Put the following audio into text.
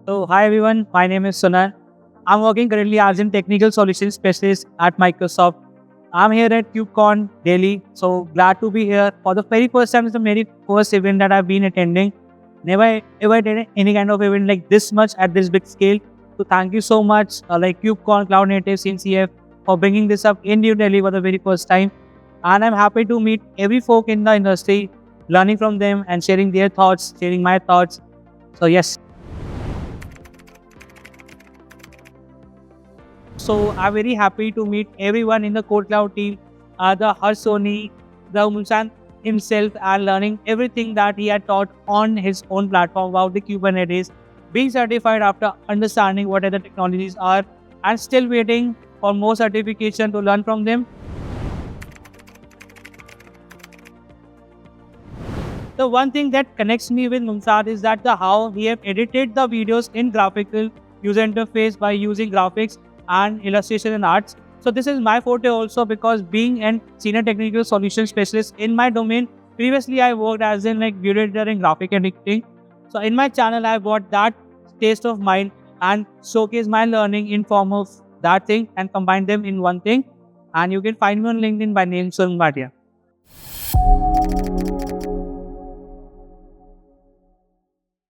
So, hi everyone, my name is Sunal. I'm working currently as a technical solutions specialist at Microsoft. I'm here at KubeCon Delhi, so glad to be here for the very first time. It's the very first event that I've been attending. Never ever did any kind of event like this much at this big scale. So, thank you so much, like KubeCon Cloud Native CNCF, for bringing this up in New Delhi for the very first time. And I'm happy to meet every folk in the industry, learning from them and sharing their thoughts, sharing my thoughts. So, yes. So I'm very happy to meet everyone in the KodeKloud team, the Harsh Soni, the Mulsan himself, and learning everything that he had taught on his own platform about the Kubernetes, being certified after understanding what other technologies are, and still waiting for more certification to learn from them. The one thing that connects me with Mumsad is that the how he have edited the videos in graphical user interface by using graphics and illustration and arts. So this is my forte also because being an senior technical solution specialist in my domain, previously I worked as in like video editor and graphic editing. So in my channel, I brought that taste of mine and showcase my learning in form of that thing and combine them in one thing. And you can find me on LinkedIn by name Sunal Pandya.